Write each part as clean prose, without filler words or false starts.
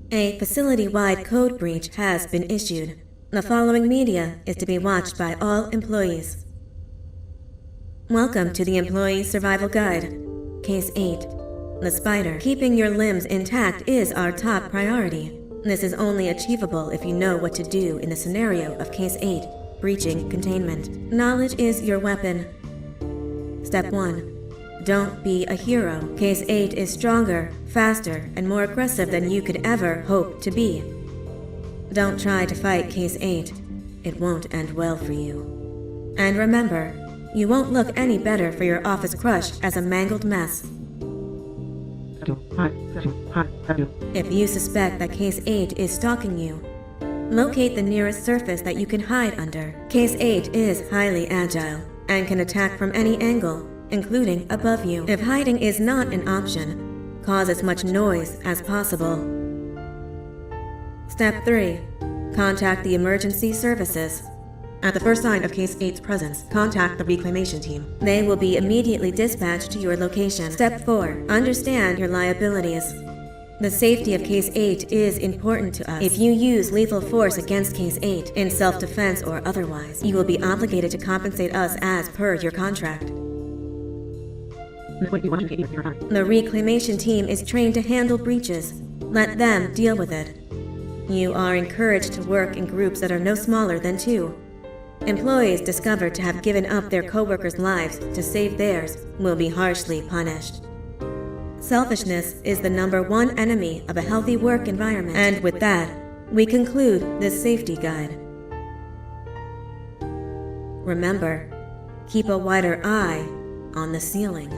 A facility-wide code breach has been issued. The following media is to be watched by all employees. Welcome to the Employee Survival Guide. Case 8. The spider. Keeping your limbs intact is our top priority. This is only achievable if you know what to do in the scenario of Case 8, breaching containment. Knowledge is your weapon. Step 1. Don't be a hero. Case 8 is stronger, faster, and more aggressive than you could ever hope to be. Don't try to fight Case 8. It won't end well for you. And remember, you won't look any better for your office crush as a mangled mess. If you suspect that Case 8 is stalking you, locate the nearest surface that you can hide under. Case 8 is highly agile and can attack from any angle, including above you. If hiding is not an option, cause as much noise as possible. Step 3. Contact the emergency services. At the first sign of Case 8's presence, contact the reclamation team. They will be immediately dispatched to your location. Step 4. Understand your liabilities. The safety of Case 8 is important to us. If you use lethal force against Case 8, in self-defense or otherwise, you will be obligated to compensate us as per your contract. The reclamation team is trained to handle breaches. Let them deal with it. You are encouraged to work in groups that are no smaller than 2. Employees discovered to have given up their co-workers' lives to save theirs will be harshly punished. Selfishness is the #1 enemy of a healthy work environment. And with that, we conclude this safety guide. Remember, keep a wider eye on the ceiling.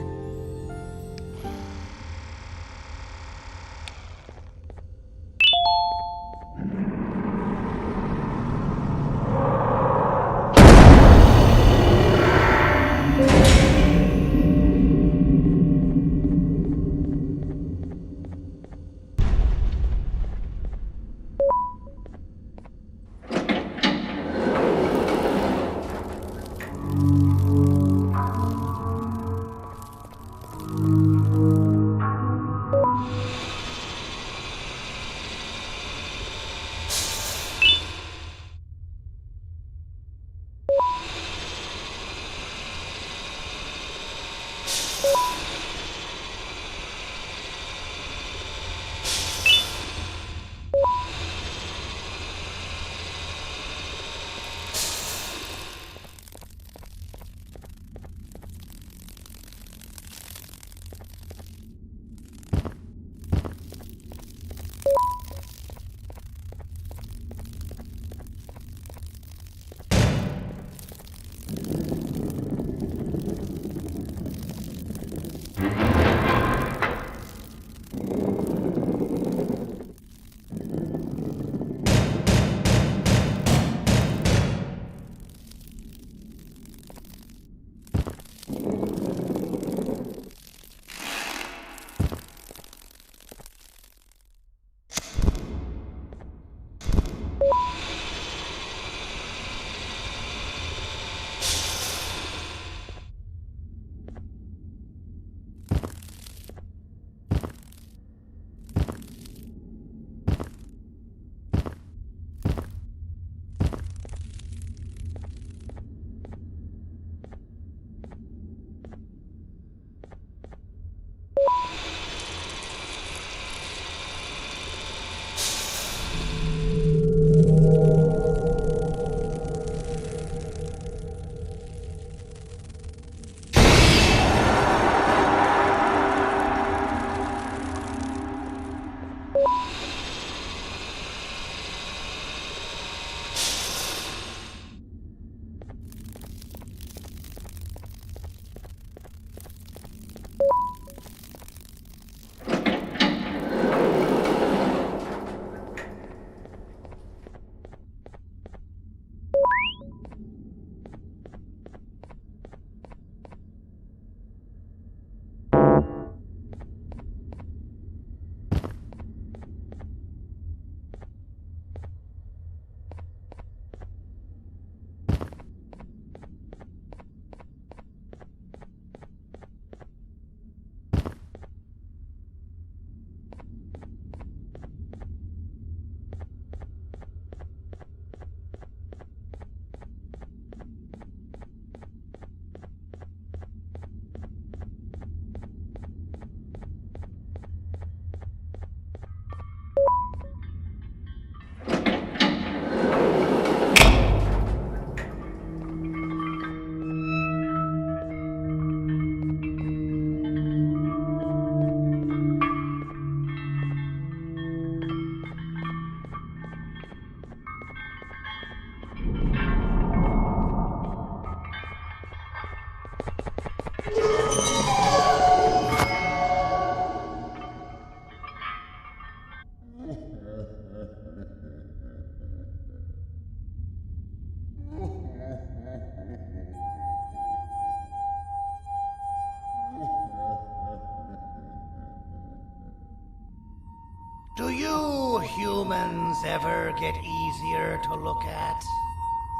humans ever get easier to look at?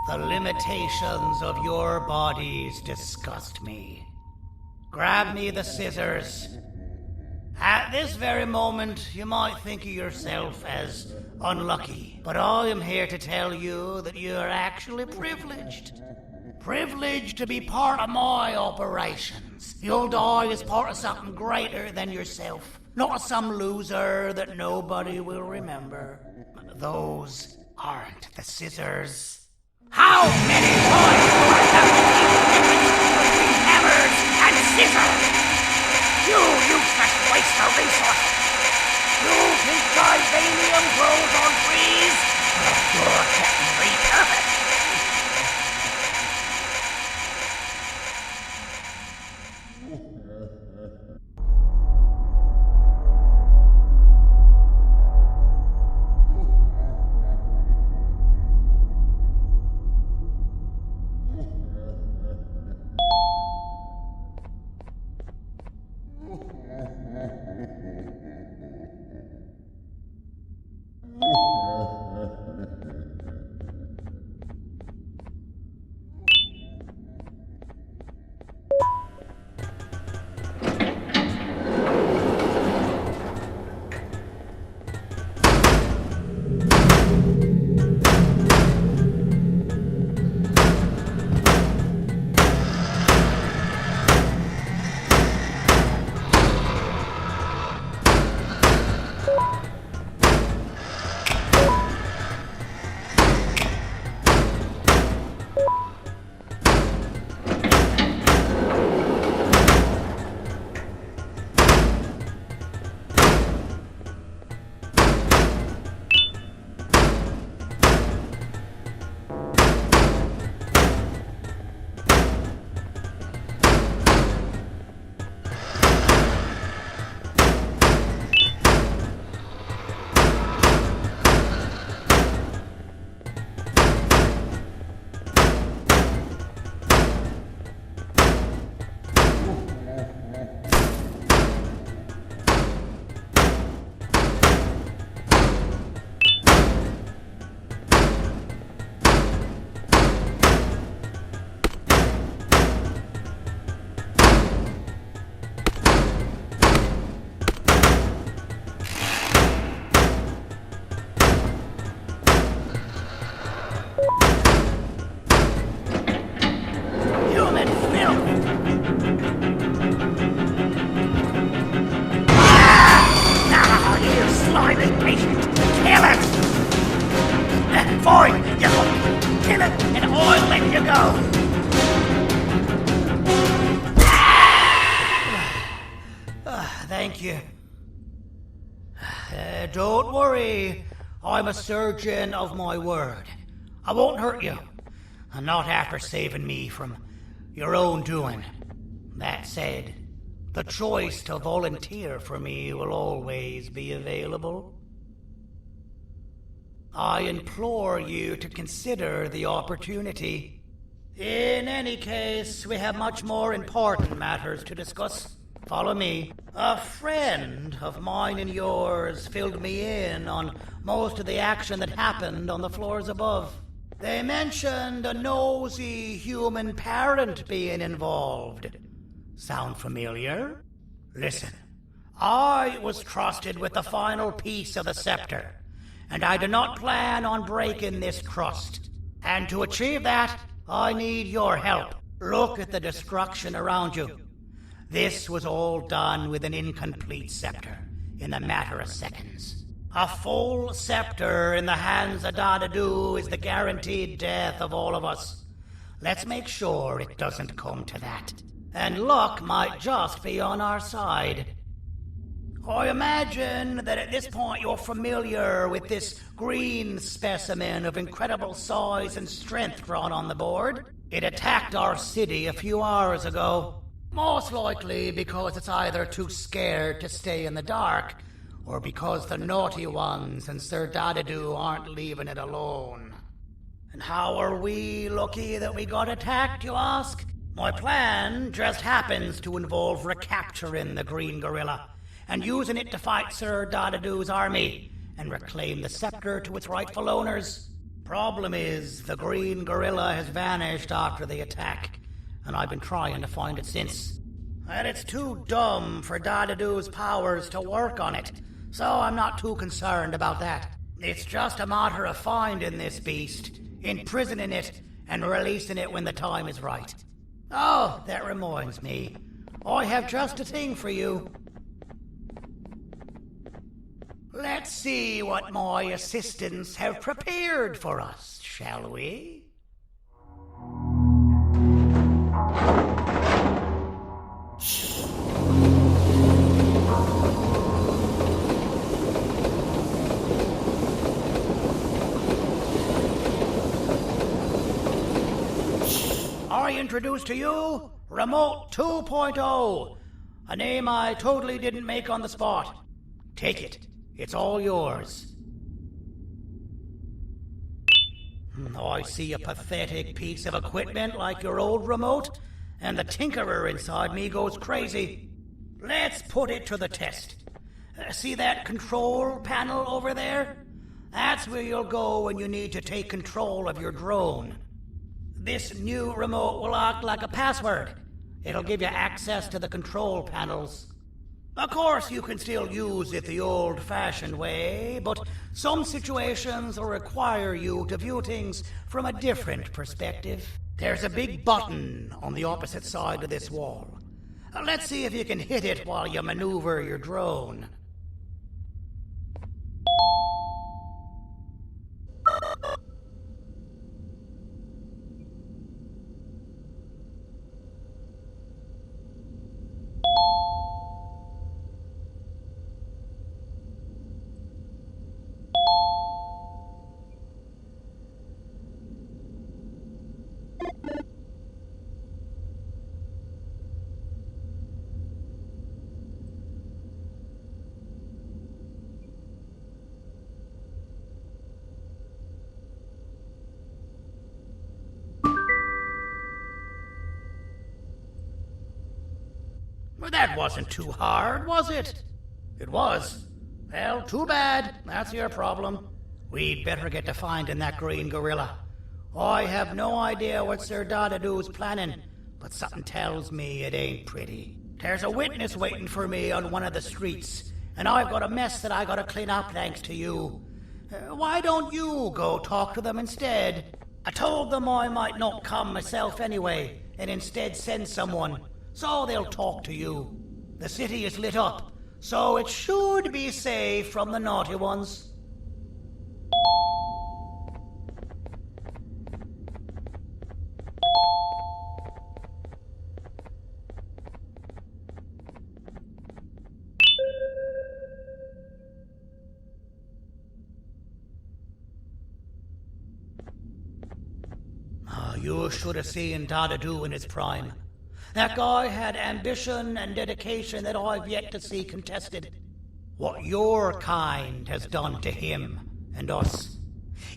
The limitations of your bodies disgust me. Grab me the scissors. At this very moment, you might think of yourself as unlucky, but I am here to tell you that you are actually privileged. Privileged to be part of my operations. You'll die as part of something greater than yourself, not as some loser that nobody will remember. Those aren't the scissors. How many times do I have to keep the difference between hammers and scissors? You useless waste of resources! You think Gibanium grows on trees? You're getting repurposed! Thank you. Don't worry. I'm a surgeon of my word. I won't hurt you. And not after saving me from your own doing. That said, the choice to volunteer for me will always be available. I implore you to consider the opportunity. In any case, we have much more important matters to discuss. Follow me. A friend of mine and yours filled me in on most of the action that happened on the floors above. They mentioned a nosy human parent being involved. Sound familiar? Listen, I was trusted with the final piece of the scepter, and I do not plan on breaking this trust. And to achieve that, I need your help. Look at the destruction around you. This was all done with an incomplete scepter in a matter of seconds. A full scepter in the hands of Dadadu is the guaranteed death of all of us. Let's make sure it doesn't come to that. And luck might just be on our side. I imagine that at this point you're familiar with this green specimen of incredible size and strength drawn on the board. It attacked our city a few hours ago. Most likely because it's either too scared to stay in the dark, or because the naughty ones and Sir Dadadu aren't leaving it alone. And how are we lucky that we got attacked, you ask? My plan just happens to involve recapturing the green gorilla and using it to fight Sir Dadadu's army, and reclaim the scepter to its rightful owners. Problem is, the green gorilla has vanished after the attack, and I've been trying to find it since. And it's too dumb for Dadadoo's powers to work on it, so I'm not too concerned about that. It's just a matter of finding this beast, imprisoning it, and releasing it when the time is right. Oh, that reminds me. I have just a thing for you. Let's see what my assistants have prepared for us, shall we? I introduce to you Remote 2.0, a name I totally didn't make on the spot. Take it. It's all yours. I see a pathetic piece of equipment like your old remote, and the tinkerer inside me goes crazy. Let's put it to the test. See that control panel over there? That's where you'll go when you need to take control of your drone. This new remote will act like a password. It'll give you access to the control panels. Of course, you can still use it the old-fashioned way, but some situations will require you to view things from a different perspective. There's a big button on the opposite side of this wall. Let's see if you can hit it while you maneuver your drone. Well, that wasn't too hard, was it? It was. Well, too bad. That's your problem. We'd better get to finding that green gorilla. I have no idea what Sir Dadadoo's planning, but something tells me it ain't pretty. There's a witness waiting for me on one of the streets, and I've got a mess that I gotta clean up thanks to you. Why don't you go talk to them instead? I told them I might not come myself anyway, and instead send someone, so they'll talk to you. The city is lit up, so it should be safe from the naughty ones. You should have seen Dadadoo in his prime. That guy had ambition and dedication that I've yet to see contested. What your kind has done to him and us.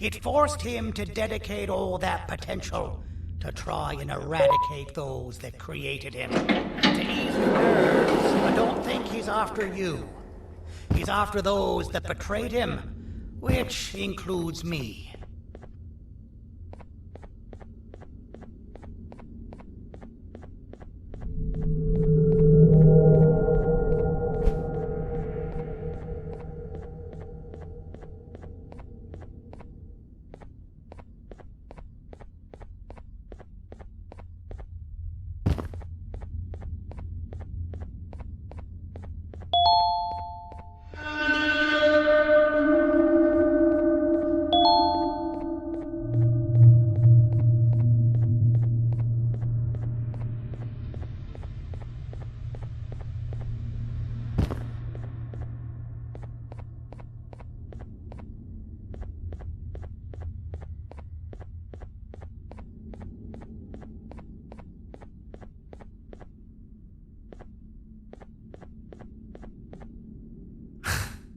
It forced him to dedicate all that potential to try and eradicate those that created him. To ease your nerves, I don't think he's after you. He's after those that betrayed him, which includes me.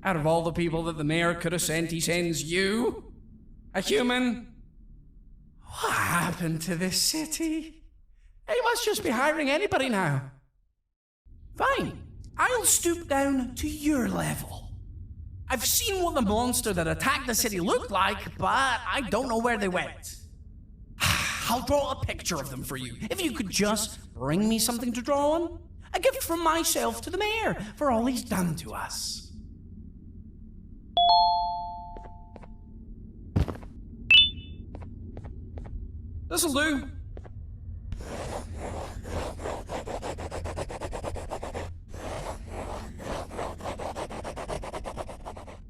Out of all the people that the mayor could have sent, he sends you? A human? What happened to this city? He must just be hiring anybody now. Fine, I'll stoop down to your level. I've seen what the monster that attacked the city looked like, but I don't know where they went. I'll draw a picture of them for you, if you could just bring me something to draw on. A gift from myself to the mayor for all he's done to us. This'll do.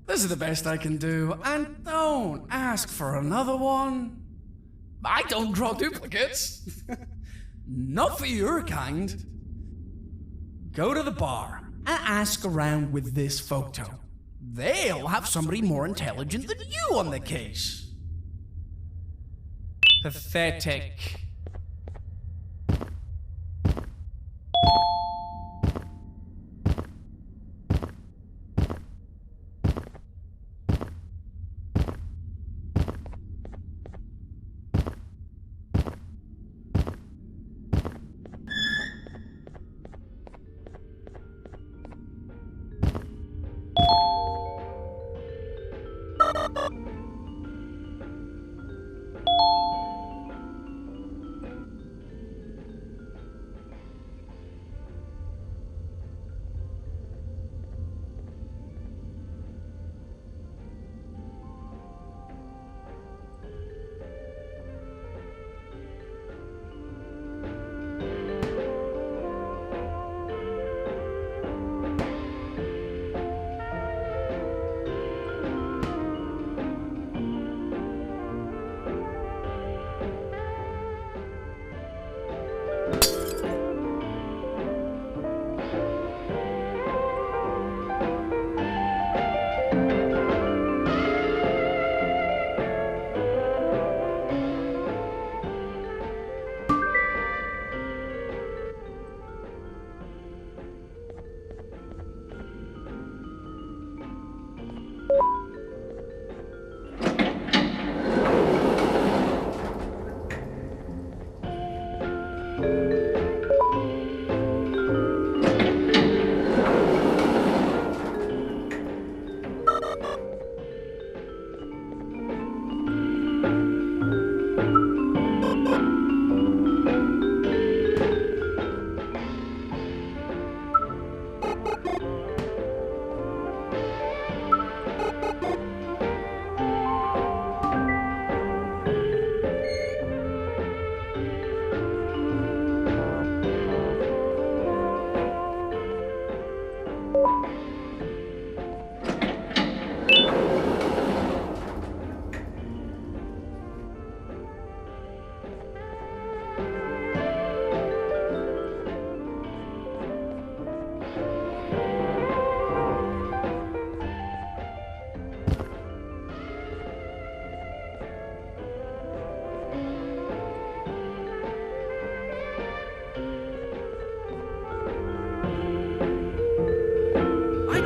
This is the best I can do, and don't ask for another one. I don't draw duplicates. Not for your kind. Go to the bar and ask around with this photo. They'll have somebody more intelligent than you on the case. Pathetic.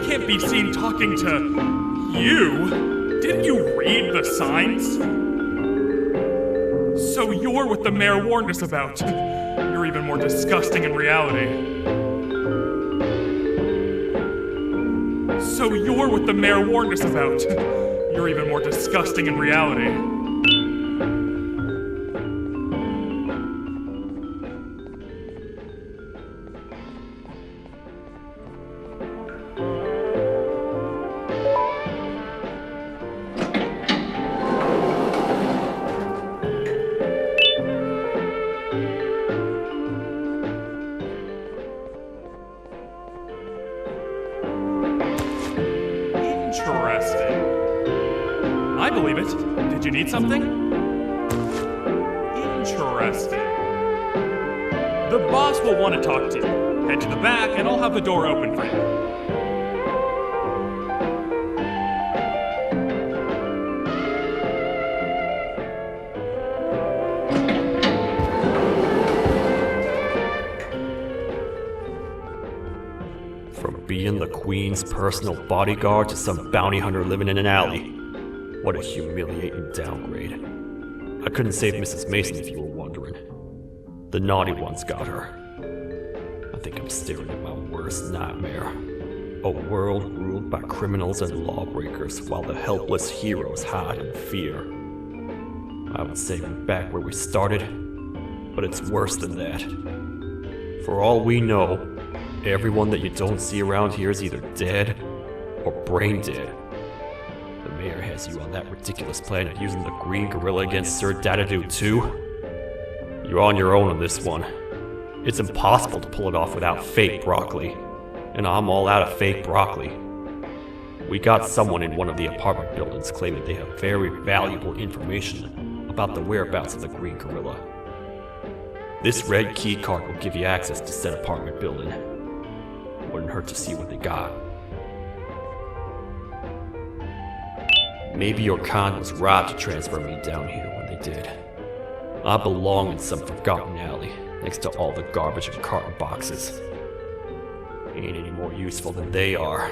Can't be seen talking to you. Didn't you read the signs? So you're what the mayor warned us about. You're even more disgusting in reality. So you're what the mayor warned us about. You're even more disgusting in reality. Interesting. I believe it. Did you need something? Interesting. The boss will want to talk to you. Head to the back and I'll have the door open for you. Being the Queen's personal bodyguard to some bounty hunter living in an alley. What a humiliating downgrade. I couldn't save Mrs. Mason if you were wondering. The naughty ones got her. I think I'm staring at my worst nightmare. A world ruled by criminals and lawbreakers while the helpless heroes hide in fear. I would say we're back where we started, but it's worse than that. For all we know, everyone that you don't see around here is either dead or brain dead. The mayor has you on that ridiculous planet using the green gorilla against Sir Dadadoo too. You're on your own on this one. It's impossible to pull it off without fake broccoli. And I'm all out of fake broccoli. We got someone in one of the apartment buildings claiming they have very valuable information about the whereabouts of the green gorilla. This red key card will give you access to said apartment building. Wouldn't hurt to see what they got. Maybe your con was robbed to transfer me down here when they did. I belong in some forgotten alley next to all the garbage and carton boxes. Ain't any more useful than they are.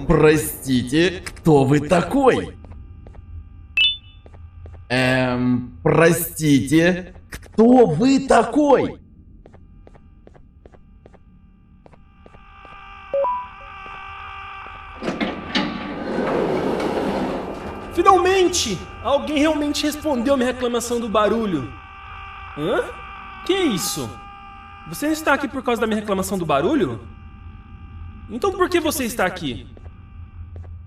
Простите, кто вы такой? Простите, кто вы такой? Finalmente! Alguém realmente respondeu a minha reclamação do barulho. Hã? Que isso? Você não está aqui por causa da minha reclamação do barulho? Então por que você está aqui?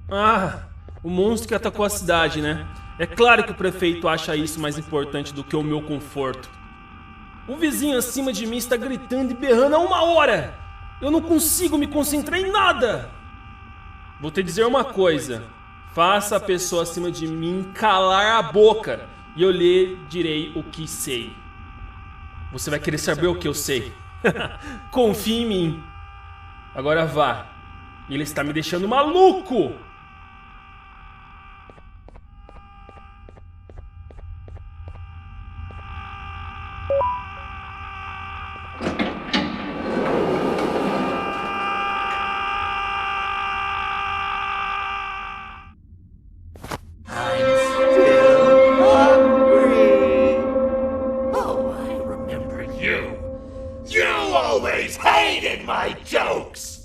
Ah, o monstro que atacou a cidade, né? É claro que o prefeito acha isso mais importante do que o meu conforto. O vizinho acima de mim está gritando e berrando há 1 hora! Eu não consigo me concentrar em nada! Vou te dizer uma coisa. Faça a pessoa acima de mim calar a boca e eu lhe direi o que sei. Você vai querer saber o que eu sei. Confie em mim. Agora vá. Ele está me deixando maluco! My jokes!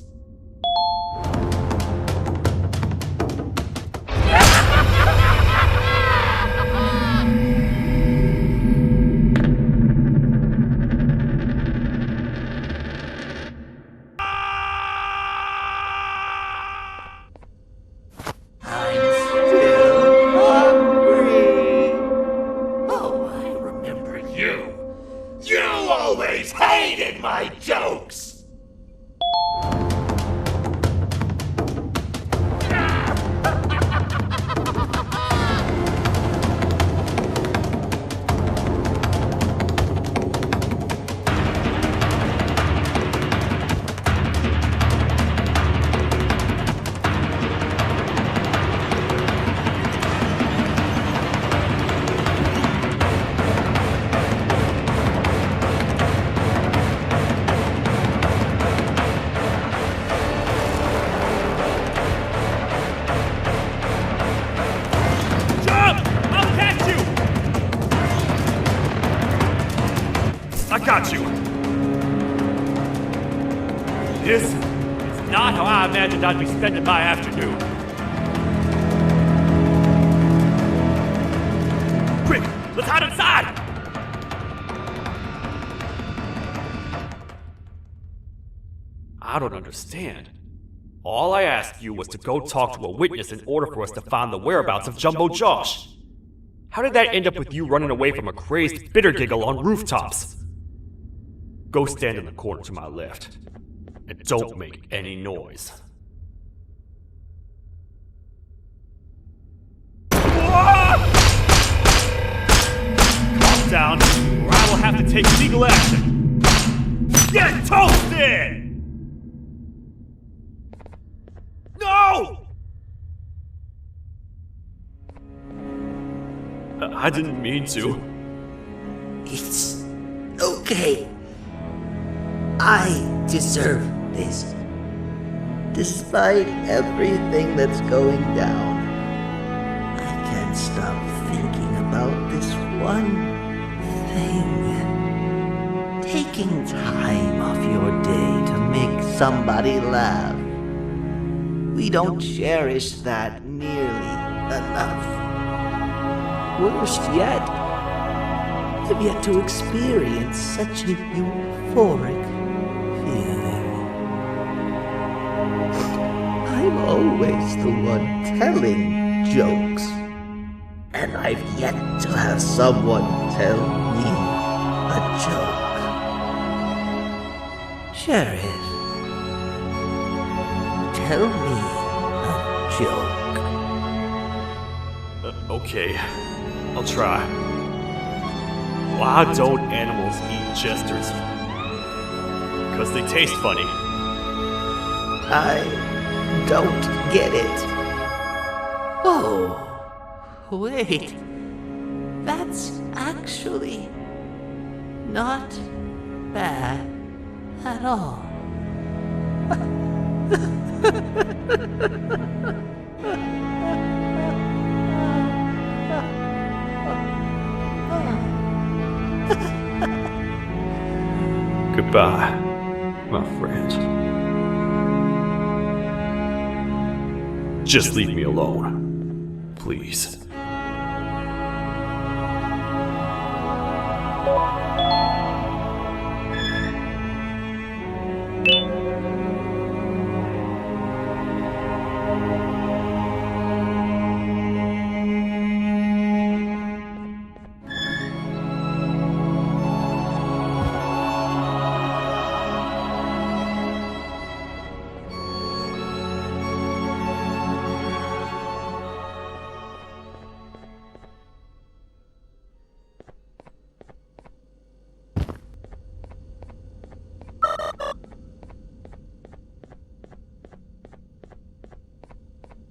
Got you. This is not how I imagined I'd be spending my afternoon. Quick, let's hide inside! I don't understand. All I asked you was to go talk to a witness in order for us to find the whereabouts of Jumbo Josh. How did that end up with you running away from a crazed bitter giggle on rooftops? Go stand in the corner to my left, and don't make any noise. down, or I will have to take legal action. Get toasted! No! I didn't mean to. It's okay. I deserve this. Despite everything that's going down, I can't stop thinking about this one thing. Taking time off your day to make somebody laugh. We don't cherish that nearly enough. Worst yet, I've yet to experience such a euphoric feeling. I'm always the one telling jokes, and I've yet to have someone tell me a joke. Sheriff, tell me a joke. Okay, I'll try. Why don't animals eat jesters? Because they taste funny. I don't get it. Oh, wait. That's actually not bad at all. Goodbye, my friend. Just leave me alone, please.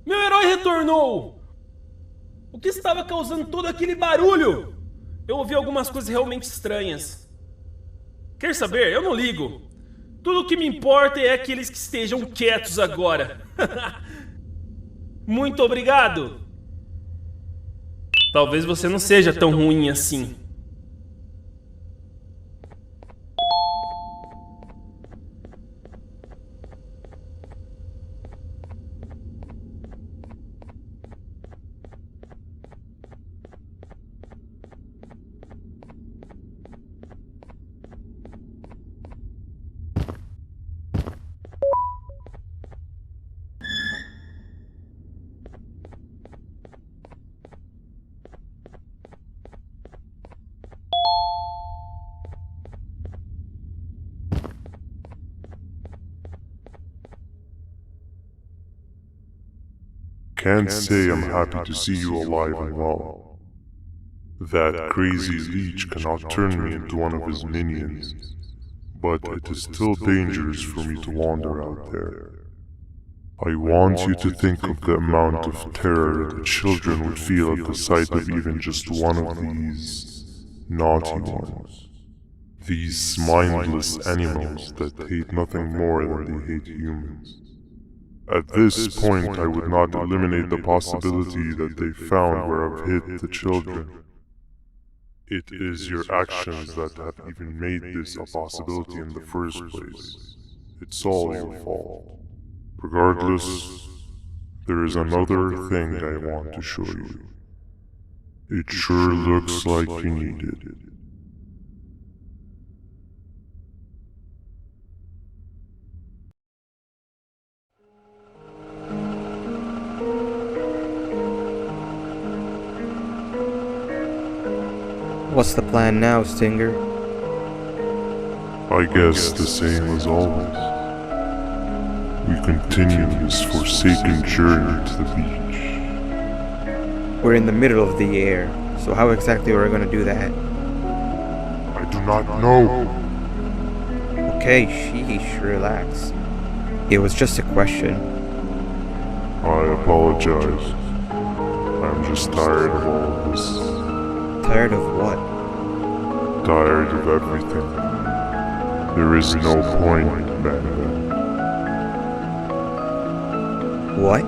Meu herói retornou! O que estava causando todo aquele barulho? Eu ouvi algumas coisas realmente estranhas. Quer saber? Eu não ligo. Tudo o que me importa é aqueles que estejam quietos agora. Muito obrigado! Talvez você não seja tão ruim assim. Can't say I'm happy to see you alive and well. That crazy leech cannot turn me into one of his minions, but it is still dangerous for me to wander out there. I want you to think of the amount of terror that children would feel at the sight of even just one of these naughty ones. These mindless animals that hate nothing more than they hate humans. At this point, I would not eliminate the possibility that they found where I've hid the children. It is your actions that have even made this a possibility in the first place. It's all your fault. Regardless, there is another thing I want to show you. It sure looks like you need it. What's the plan now, Stinger? I guess the same as always. We continue this forsaken journey to the beach. We're in the middle of the air, so how exactly are we going to do that? not know. Okay, sheesh, relax. It was just a question. I apologize. I'm just tired of all of this. Tired of what? Tired of everything. There is no point, Banban. What?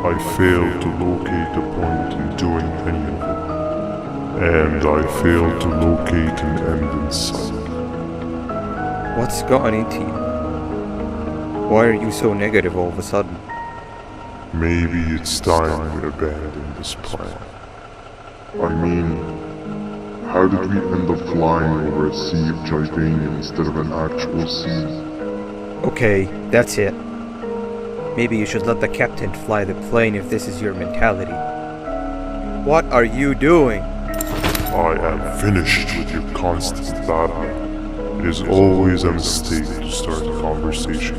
I failed to locate a point in doing any of it. And I failed to locate an end in sight. What's gotten into you? Why are you so negative all of a sudden? Maybe it's time we abandon this plan. I mean, how did we end up flying over a sea of Jivania instead of an actual sea? Okay, that's it. Maybe you should let the captain fly the plane if this is your mentality. What are you doing? I am finished with your constant battle. It is always a mistake to start a conversation.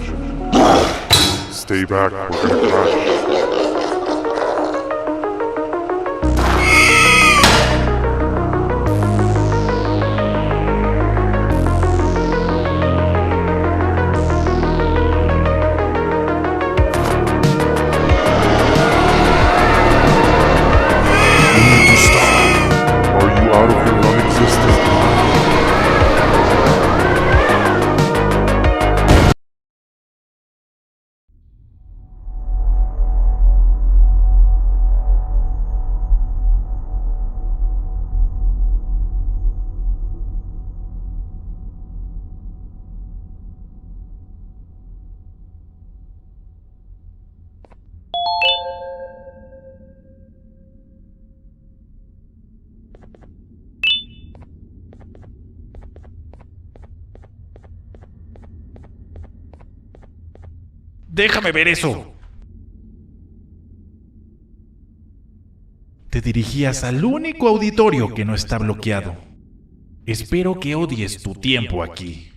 Stay back, we're gonna crash. Déjame ver eso. Te dirigías al único auditorio que no está bloqueado. Espero que odies tu tiempo aquí.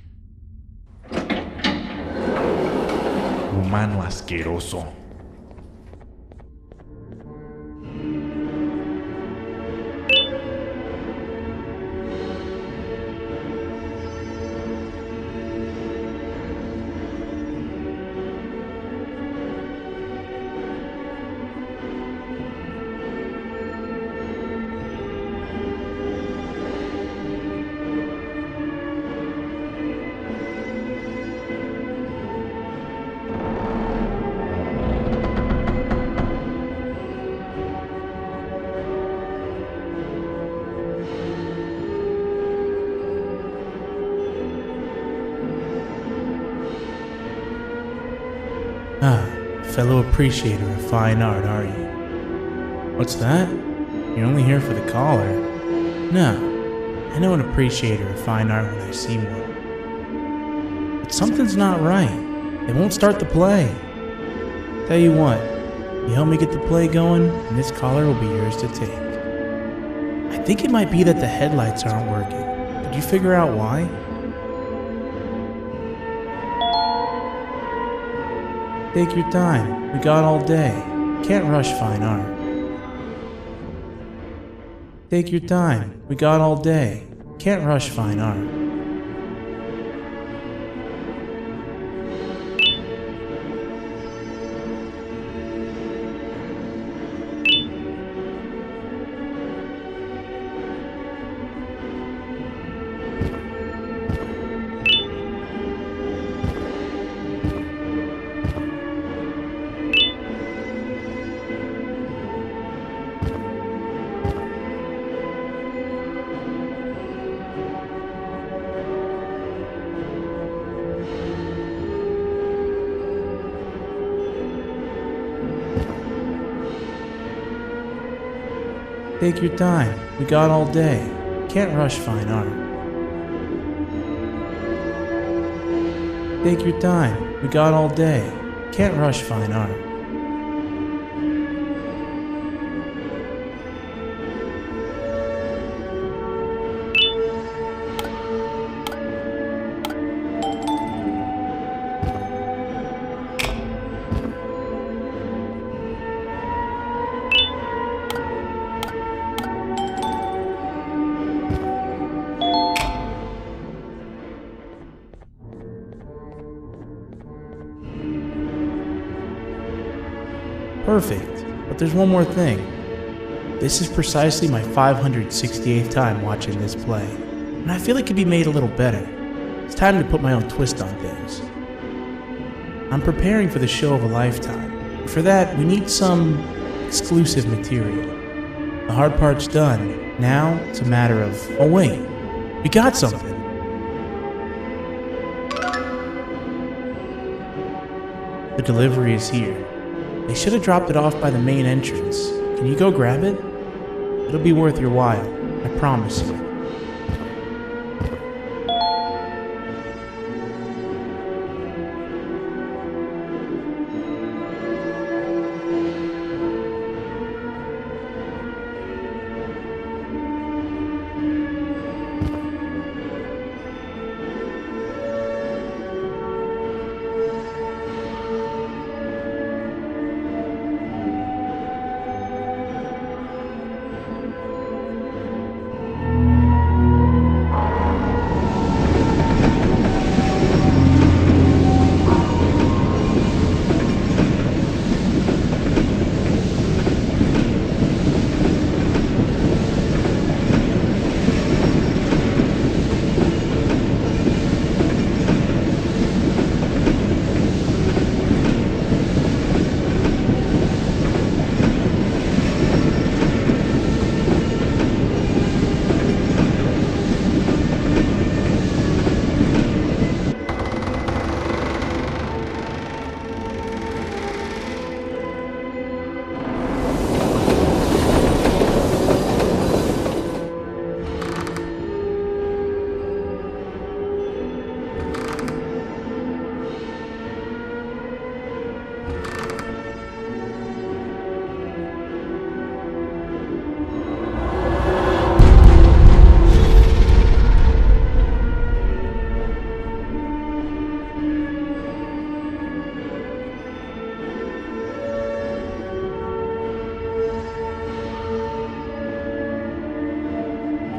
Humano asqueroso. Fellow appreciator of fine art, are you? What's that? You're only here for the collar? No, I know an appreciator of fine art when I see one. But something's not right. They won't start the play. Tell you what, you help me get the play going, and this collar will be yours to take. I think it might be that the headlights aren't working. Did you figure out why? Take your time. We got all day. Can't rush fine art. Take your time. We got all day. Can't rush fine art. Take your time. We got all day. Can't rush fine art. Take your time. We got all day. Can't rush fine art. Perfect. But there's one more thing. This is precisely my 568th time watching this play, and I feel it could be made a little better. It's time to put my own twist on things. I'm preparing for the show of a lifetime. For that, we need some exclusive material. The hard part's done. Now, it's a matter of... Oh wait, we got something. The delivery is here. They should have dropped it off by the main entrance. Can you go grab it? It'll be worth your while, I promise you.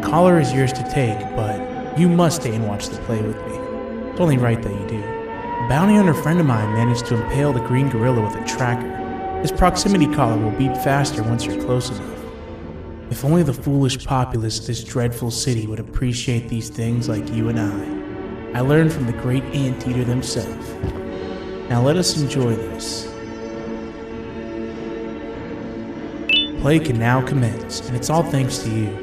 Collar is yours to take, but you must stay and watch the play with me. It's only right that you do. A bounty hunter friend of mine managed to impale the green gorilla with a tracker. His proximity collar will beep faster once you're close enough. If only the foolish populace of this dreadful city would appreciate these things like you and I. I learned from the great anteater themselves. Now let us enjoy this. Play can now commence, and it's all thanks to you.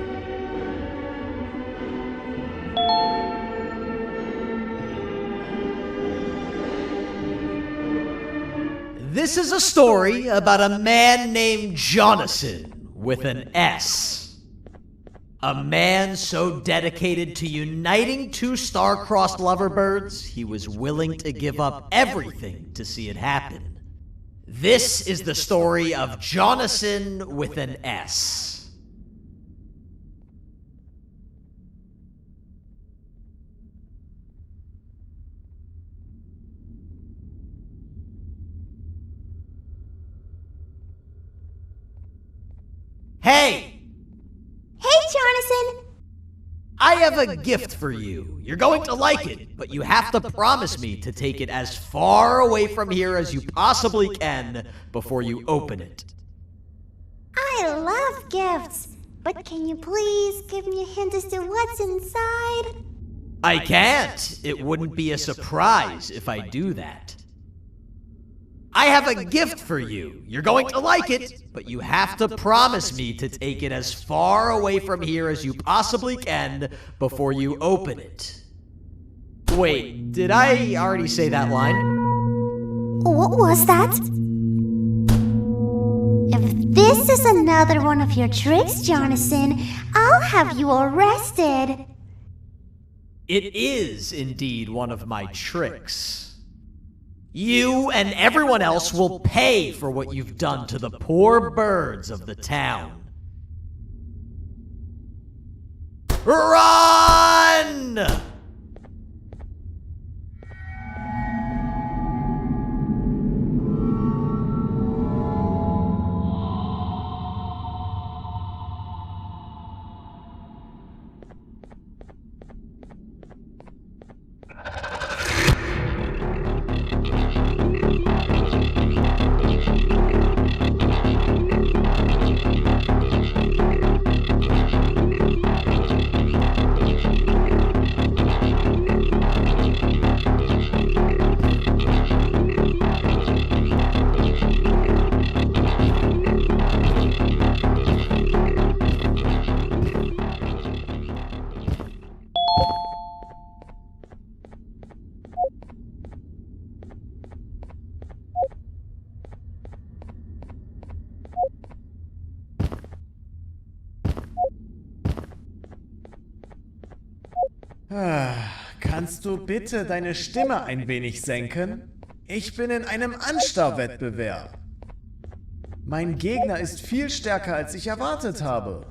This is a story about a man named Jonathan with an S. A man so dedicated to uniting two star-crossed loverbirds, he was willing to give up everything to see it happen. This is the story of Jonathan with an S. Hey! Hey, Jonathan! I have a gift for you. You're going to like it, but you have to promise me to take it as far away from here as you possibly can before you open it. I love gifts, but can you please give me a hint as to what's inside? I can't. It wouldn't be a surprise if I do that. I have a gift for you. You're going to like it, but you have to promise me to take it as far away from here as you possibly can before you open it. Wait, did I already say that line? What was that? If this is another one of your tricks, Jonathan, I'll have you arrested. It is indeed one of my tricks. You and everyone else will pay for what you've done to the poor birds of the town. Run! Kannst du bitte deine Stimme ein wenig senken? Ich bin in einem Anstarrwettbewerb. Mein Gegner ist viel stärker, als ich erwartet habe.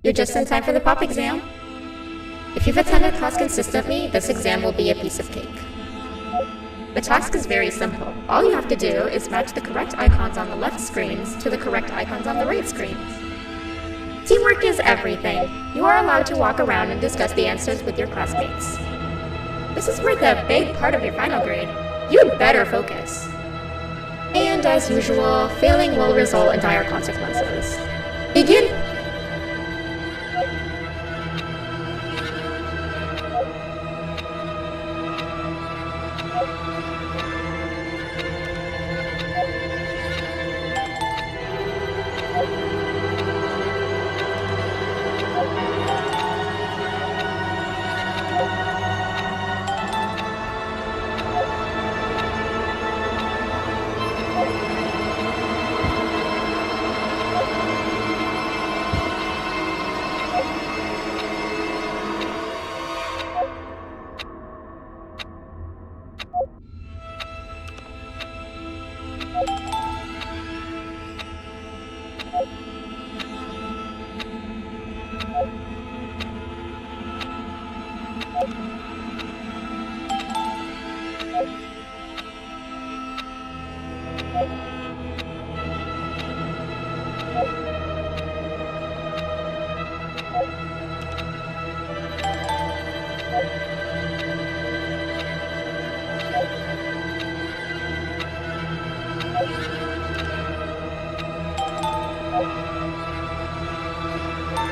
You're just in time for the pop exam. If you've attended class consistently, this exam will be a piece of cake. The task is very simple. All you have to do is match the correct icons on the left screens to the correct icons on the right screens. Teamwork is everything. You are allowed to walk around and discuss the answers with your classmates. This is worth a big part of your final grade. You'd better focus. And as usual, failing will result in dire consequences. Begin!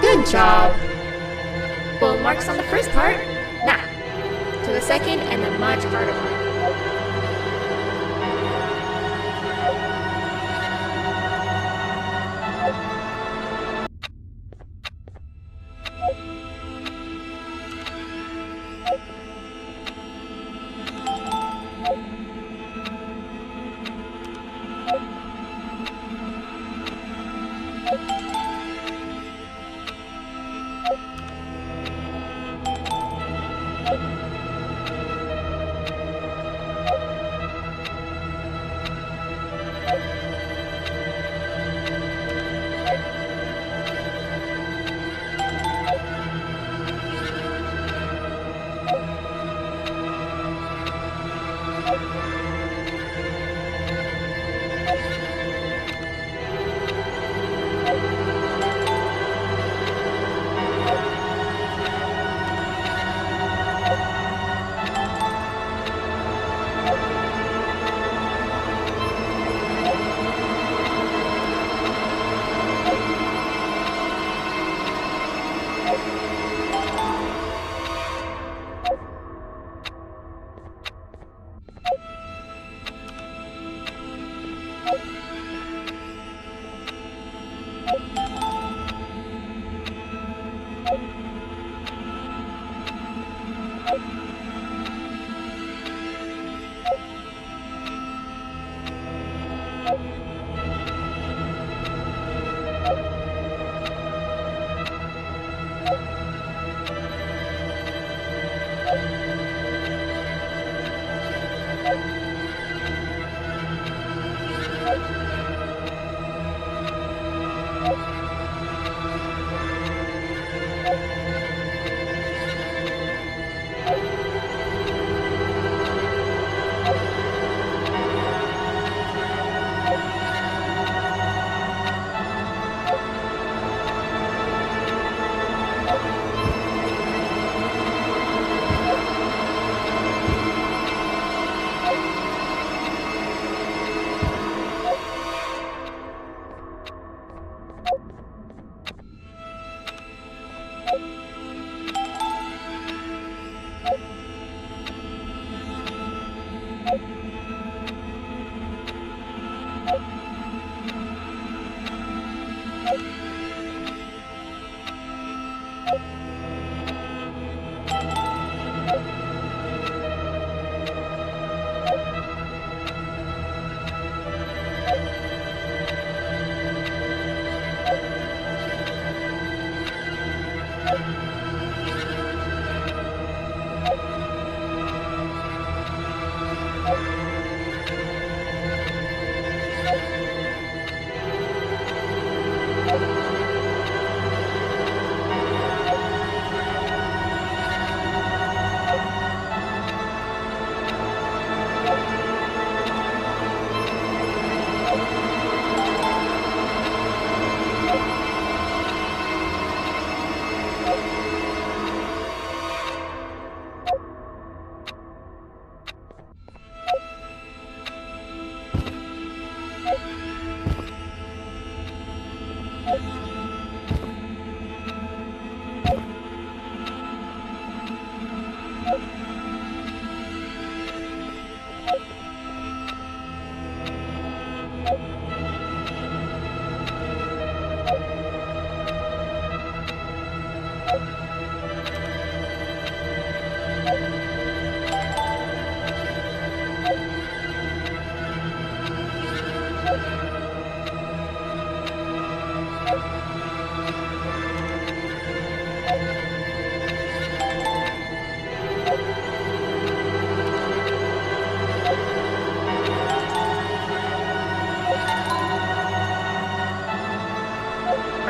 Good job! Full marks on the first part. Now, to the second and the much harder part.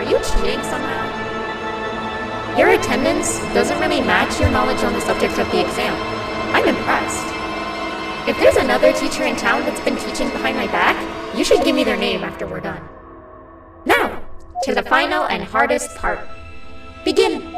you cheating somehow? Your attendance doesn't really match your knowledge on the subject of the exam. I'm impressed. If there's another teacher in town that's been teaching behind my back, you should give me their name after we're done. Now, to the final and hardest part. Begin!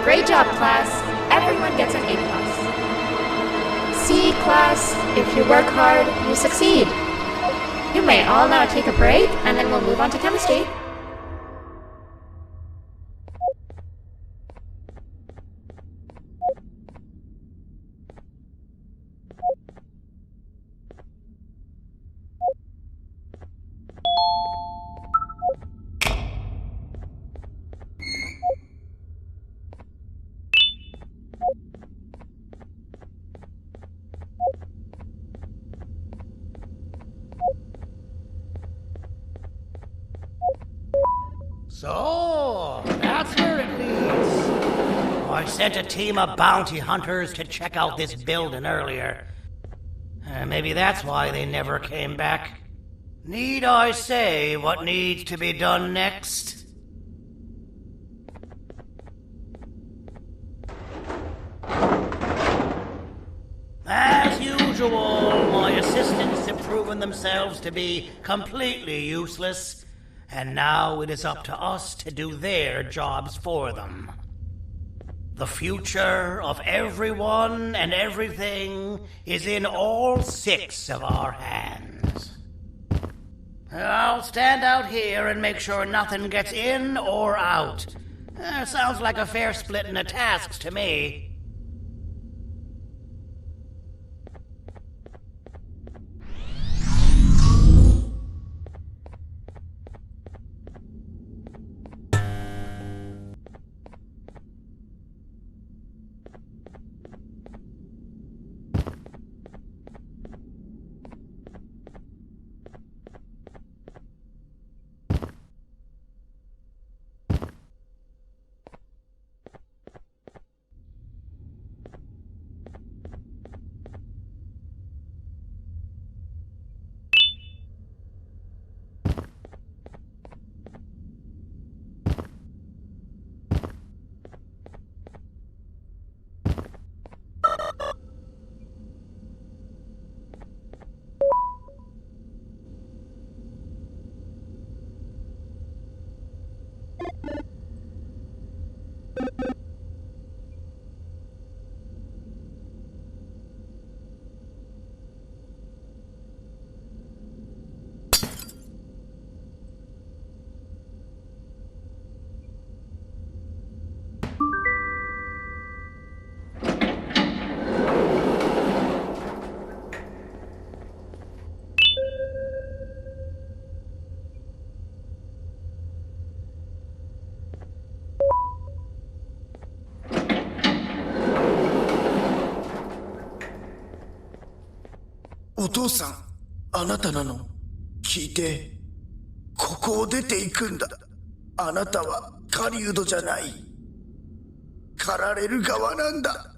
Great job, class. Everyone gets an A+. C, class, if you work hard, you succeed. You may all now take a break, and then we'll move on to chemistry. So, that's where it leads. I sent a team of bounty hunters to check out this building earlier. Maybe that's why they never came back. Need I say what needs to be done next? As usual, my assistants have proven themselves to be completely useless. And now it is up to us to do their jobs for them. The future of everyone and everything is in all 6 of our hands. I'll stand out here and make sure nothing gets in or out. Sounds like a fair splitting of tasks to me.お父さん、あなたなの？聞いて。ここを出ていくんだ。あなたは狩人じゃない。狩られる側なんだ。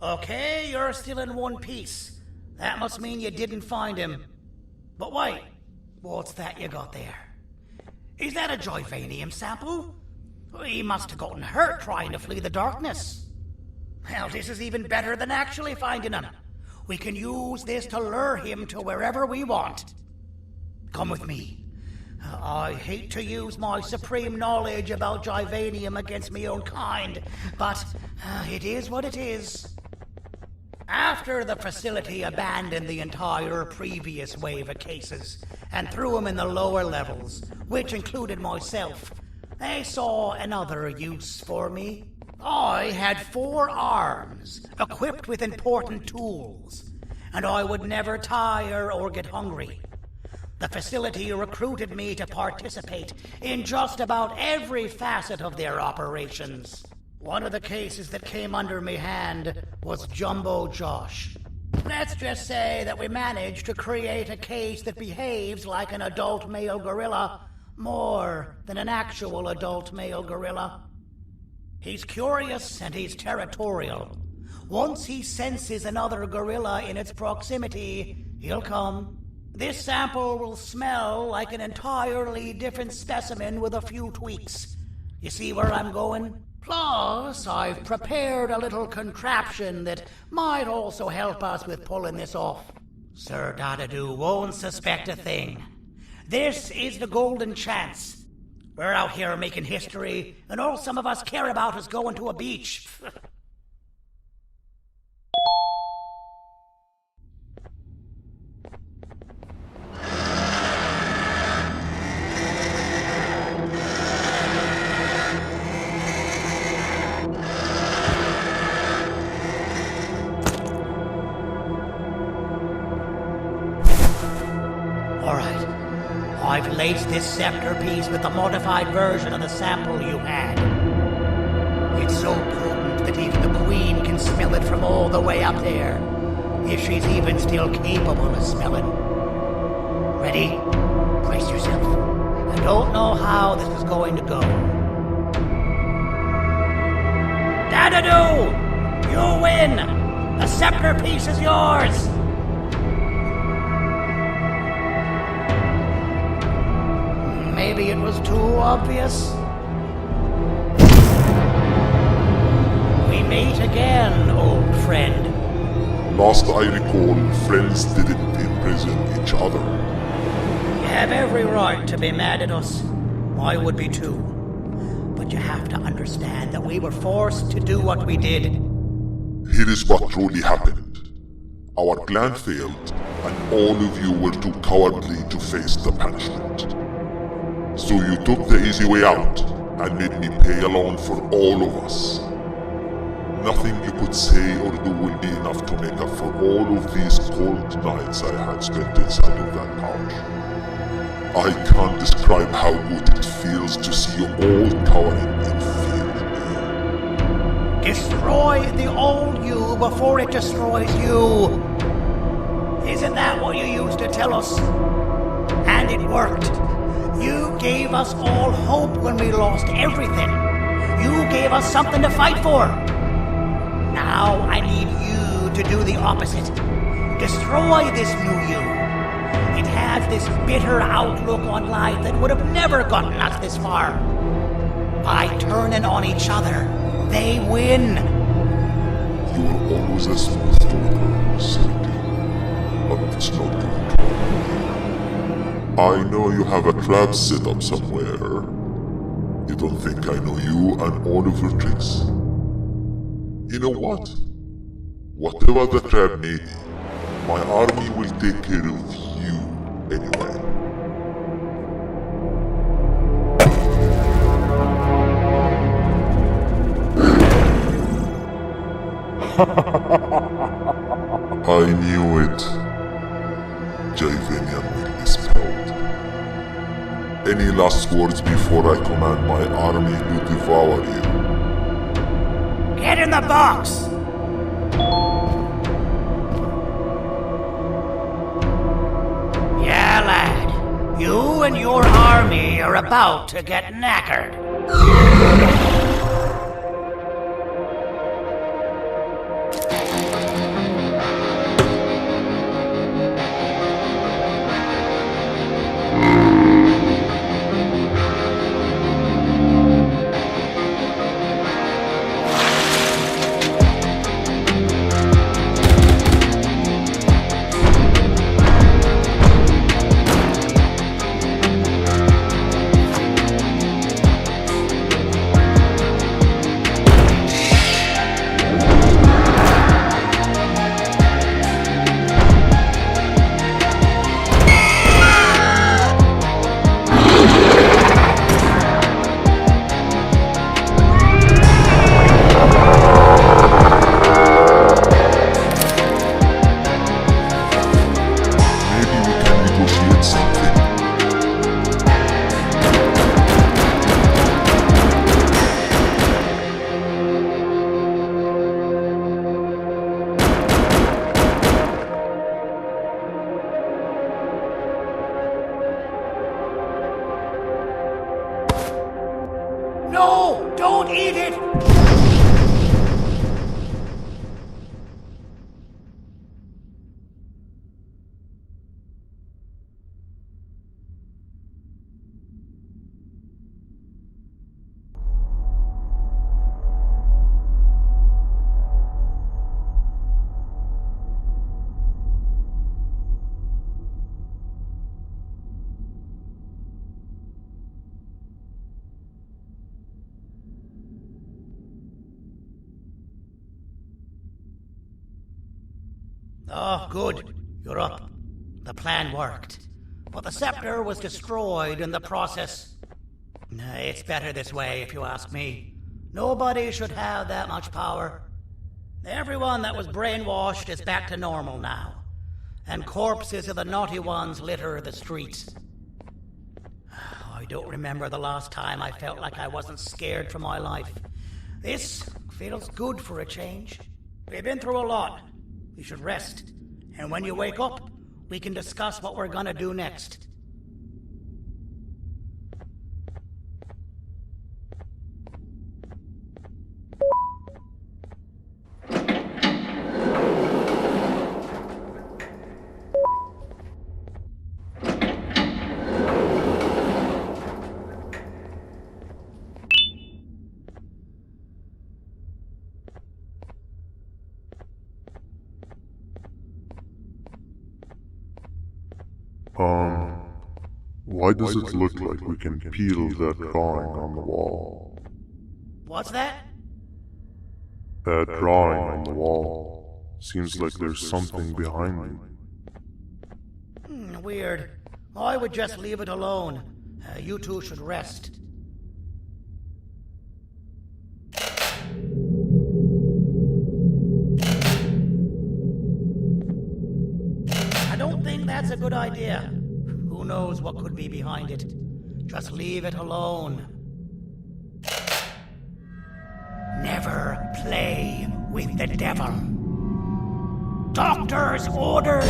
Okay, you're still in one piece. That must mean you didn't find him. But wait, what's that you got there? Is that a Joyvanium sample? He must have gotten hurt trying to flee the darkness. Well, this is even better than actually finding him. We can use this to lure him to wherever we want. Come with me. I hate to use my supreme knowledge about Joyvanium against my own kind, but it is what it is. After the facility abandoned the entire previous wave of cases and threw them in the lower levels, which included myself, they saw another use for me. I had 4 arms, equipped with important tools, and I would never tire or get hungry. The facility recruited me to participate in just about every facet of their operations. One of the cases that came under me hand was Jumbo Josh. Let's just say that we managed to create a case that behaves like an adult male gorilla, more than an actual adult male gorilla. He's curious and he's territorial. Once he senses another gorilla in its proximity, he'll come. This sample will smell like an entirely different specimen with a few tweaks. You see where I'm going? Plus, I've prepared a little contraption that might also help us with pulling this off. Sir Dadadoo won't suspect a thing. This is the golden chance. We're out here making history, and all some of us care about is going to a beach. Alright. I've laced this scepter piece with the modified version of the sample you had. It's so potent that even the Queen can smell it from all the way up there. If she's even still capable of smelling. Ready? Brace yourself. I don't know how this is going to go. Dadadoo! You win! The scepter piece is yours! Maybe it was too obvious. We meet again, old friend. Last I recall, friends didn't imprison each other. You have every right to be mad at us. I would be too. But you have to understand that we were forced to do what we did. Here is what truly happened. Our plan failed, and all of you were too cowardly to face the punishment. So you took the easy way out, and made me pay alone for all of us. Nothing you could say or do will be enough to make up for all of these cold nights I had spent inside of that pouch. I can't describe how good it feels to see you all cowering in fear. Destroy the old you before it destroys you. Isn't that what you used to tell us? And it worked. You gave us all hope when we lost everything. You gave us something to fight for. Now I need you to do the opposite. Destroy this new you. It has this bitter outlook on life that would have never gotten us this far. By turning on each other, they win. You were always a smooth talker, Sandy. But it's not good. I know you have a trap set up somewhere. You don't think I know you and all of your tricks? You know what? Whatever the trap may be, my army will take care of you anyway. I knew it. Javanian will be spelled. Any last words before I command my army to devour you? Get in the box! Yeah, lad. You and your army are about to get knackered. Oh, good. You're up. The plan worked. But the scepter was destroyed in the process. It's better this way, if you ask me. Nobody should have that much power. Everyone that was brainwashed is back to normal now. And corpses of the naughty ones litter the streets. I don't remember the last time I felt like I wasn't scared for my life. This feels good for a change. We've been through a lot. We should rest. And when you wake up, we can discuss what we're gonna do next. Why does it look like we can peel that drawing on the wall? What's that? That drawing on the wall. Seems like there's something behind it. Weird. I would just leave it alone. You two should rest. I don't think that's a good idea. Who knows what could be behind it? Just leave it alone. Never play with the devil. Doctor's orders!